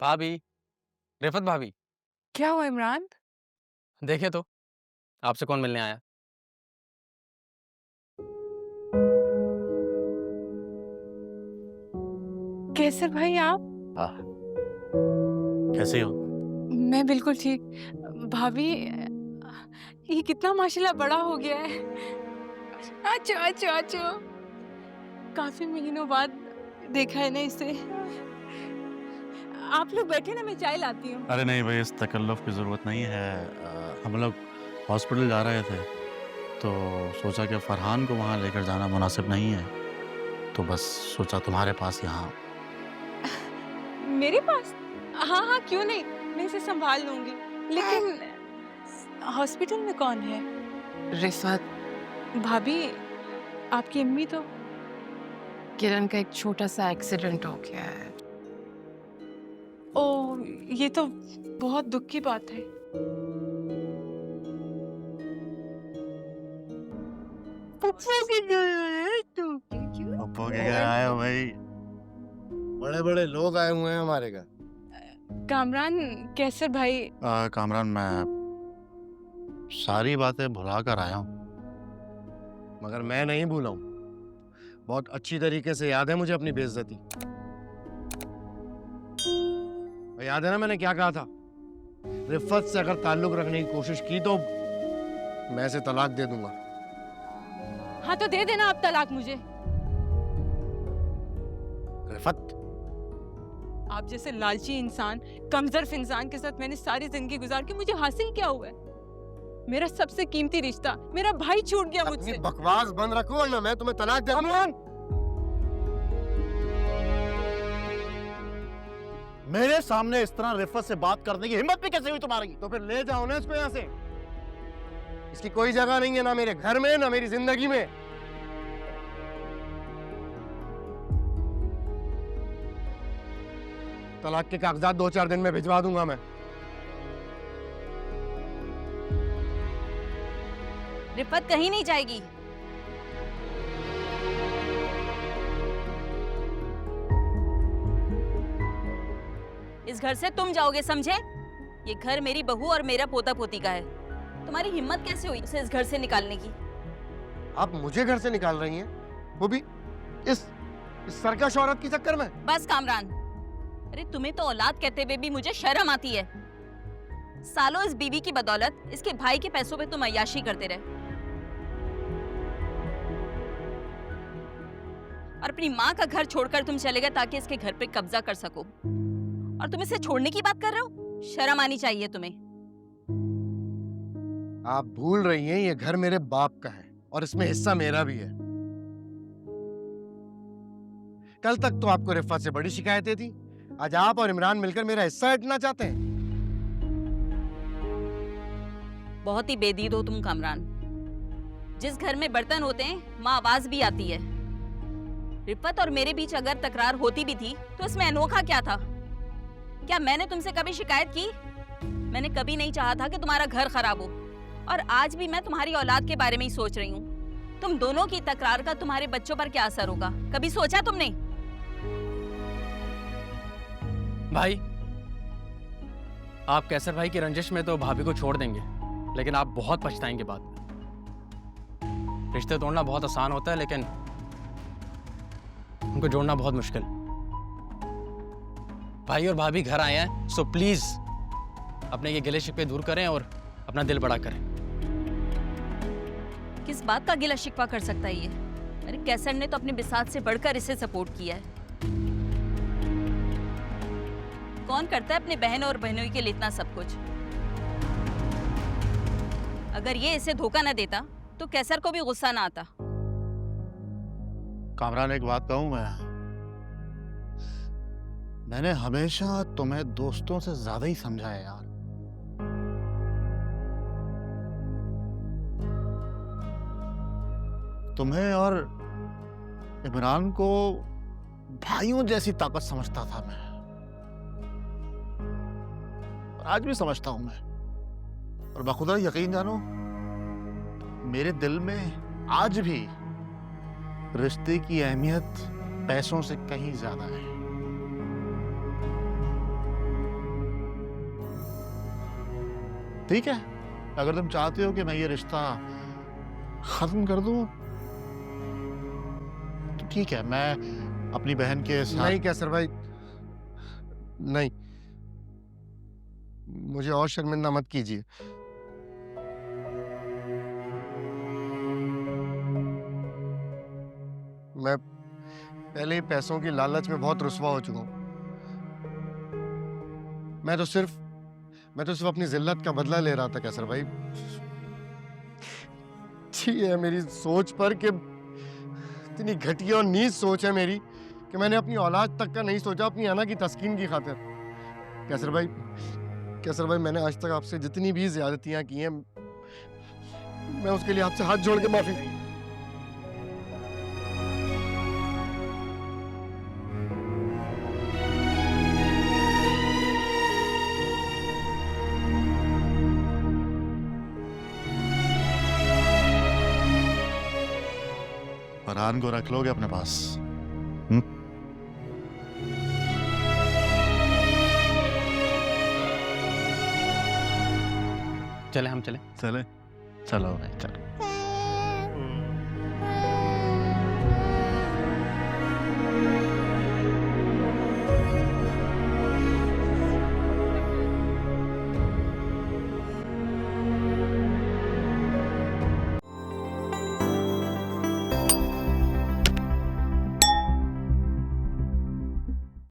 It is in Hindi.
भाभी, रिफत भाभी, क्या हुआ इमरान? देखे तो आपसे कौन मिलने आया। कैसर भाई आप? हाँ, कैसे हो? मैं बिल्कुल ठीक। भाभी ये कितना माशाल्लाह बड़ा हो गया है। आचो आचो आचो। काफी महीनों बाद देखा है ना इसे। आप लोग बैठे ना, मैं चाय लाती हूँ। अरे नहीं भाई, इस तकल्लुफ़ की ज़रूरत नहीं है। हम लोग हॉस्पिटल जा रहे थे, तो सोचा कि फ़रहान को वहाँ लेकर जाना मुनासिब नहीं है, तो बस सोचा तुम्हारे पास यहाँ। मेरे पास? हाँ हाँ, क्यों नहीं, मैं इसे संभाल लूंगी। लेकिन हॉस्पिटल में कौन है? रिफत, भाभी आपकी अम्मी तो। किरण का एक छोटा सा एक्सीडेंट हो गया है। ओ, ये तो बहुत दुख की बात है। पप्पू की पप्पू के घर आए हो भाई? बड़े बड़े लोग आए हुए हैं हमारे घर। कामरान, कैसर भाई। कामरान, मैं सारी बातें भुला कर आया हूँ। मगर मैं नहीं भूला हूं। बहुत अच्छी तरीके से याद है मुझे अपनी बेइज्जती। और याद है ना मैंने क्या कहा था? रिफत से अगर ताल्लुक रखने की कोशिश की तो मैं इसे तलाक दे दूंगा। हाँ तो दे देना आप तलाक मुझे। रिफत, आप जैसे लालची इंसान, कमजोर इंसान के साथ मैंने सारी जिंदगी गुजार के मुझे हासिल क्या हुआ है? मेरा सबसे कीमती रिश्ता, मेरा भाई छूट गया अपनी मुझसे। बकवास बंद रखो वरना मैं तुम्हें तलाक दे दूंगा। मेरे सामने इस तरह रिफत से बात करने की हिम्मत भी कैसे हुई तुम्हारी? तो फिर ले जाओ ना इसको यहाँ से। इसकी कोई जगह नहीं है ना मेरे घर में ना मेरी जिंदगी में। तलाक के कागजात 2-4 दिन में भिजवा दूंगा मैं। रिफत कहीं नहीं जाएगी। इस घर से तुम जाओगे, समझे? ये घर मेरी बहू और मेरा पोता पोती का है। तुम्हारी हिम्मत कैसे हुई उसे इस घर से निकालने की? आप मुझे घर से निकाल रही हैं, वो भी इस सरकश औरत की चक्कर में। बस कामरान, अरे तुम्हें तो औलाद कहते हुए भी मुझे शर्म आती है। सालों इस बीवी की बदौलत इसके भाई के पैसों पे तुम अय्याशी करते रहे और अपनी माँ का घर छोड़कर तुम चले गए ताकि इसके घर पे कब्जा कर सको। और तुम इसे छोड़ने की बात कर रहे हो? शर्म आनी चाहिए तुम्हें। आप भूल रही हैं ये घर मेरे बाप का है और इसमें हिस्सा मेरा भी है। कल तक तो आपको रिफा से बड़ी शिकायतें थी, आज आप और इमरान मिलकर मेरा हिस्सा हटना चाहते हैं। बहुत ही बेदीद हो तुम कामरान। जिस घर में बर्तन होते हैं माँ आवाज भी आती है। रिफत और मेरे बीच अगर तकरार होती भी थी तो इसमें अनोखा क्या था? क्या मैंने तुमसे कभी शिकायत की? मैंने कभी नहीं चाहा था कि तुम्हारा घर खराब हो और आज भी मैं तुम्हारी औलाद के बारे में ही सोच रही हूँ। तुम दोनों की तकरार का तुम्हारे बच्चों पर क्या असर होगा, कभी सोचा तुमने? भाई, आप कैसर भाई की रंजिश में तो भाभी को छोड़ देंगे, लेकिन आप बहुत पछताएंगे बाद में। रिश्ते तोड़ना बहुत आसान होता है, लेकिन उनको जोड़ना बहुत मुश्किल। भाई और भाभी घर आए हैं, सो प्लीज अपने ये गिले शिकवे दूर करें और अपना दिल बड़ा करें। किस बात का गिला शिकवा कर सकता है ये? अरे कैसर ने तो अपने बिसात से बढ़कर इसे सपोर्ट किया है। कौन करता है अपने बहन और बहनों के लिए इतना सब कुछ? अगर ये इसे धोखा न देता तो कैसर को भी गुस्सा ना आता। कामरान, एक बात कहूं मैंने हमेशा तुम्हें दोस्तों से ज्यादा ही समझा है यार। तुम्हें और इमरान को भाइयों जैसी ताकत समझता था मैं, और आज भी समझता हूं मैं। और बखुदा यकीन जानो, मेरे दिल में आज भी रिश्ते की अहमियत पैसों से कहीं ज्यादा है। ठीक है, अगर तुम चाहते हो कि मैं ये रिश्ता खत्म कर दूं तो ठीक है, मैं अपनी बहन के साथ। नहीं कैसर भाई, नहीं, मुझे और शर्मिंदा मत कीजिए। मैं पहले ही पैसों की लालच में बहुत रुस्वा हो चुका हूं। मैं तो सिर्फ अपनी जिल्लत का बदला ले रहा था कैसर भाई। जी है मेरी सोच पर कि इतनी घटिया और नीच सोच है मेरी कि मैंने अपनी औलाद तक का नहीं सोचा अपनी अना की तस्कीन की खातिर। कैसर भाई मैंने आज तक आपसे जितनी भी ज्यादतियां की हैं, मैं उसके लिए आपसे हाथ जोड़ के माफी। फरहान को रख लोगे अपने पास? चले हम चले। चले, चलो भाई चलो।